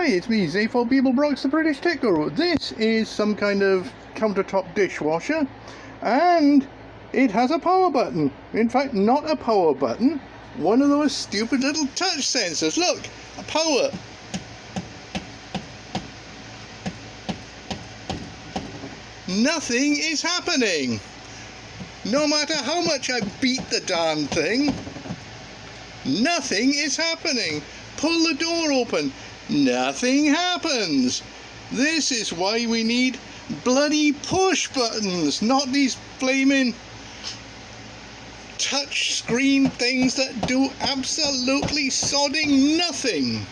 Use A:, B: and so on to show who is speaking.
A: Hi, it's me, Z4 People Brooks, the British Tech Guru. This is some kind of countertop dishwasher, and it has a power button. In fact, not a power button, one of those stupid little touch sensors. Look, a power. Nothing is happening. No matter how much I beat the darn thing, nothing is happening. Pull the door open, nothing happens. This is why we need bloody push buttons, not these flaming touch screen things that do absolutely sodding nothing.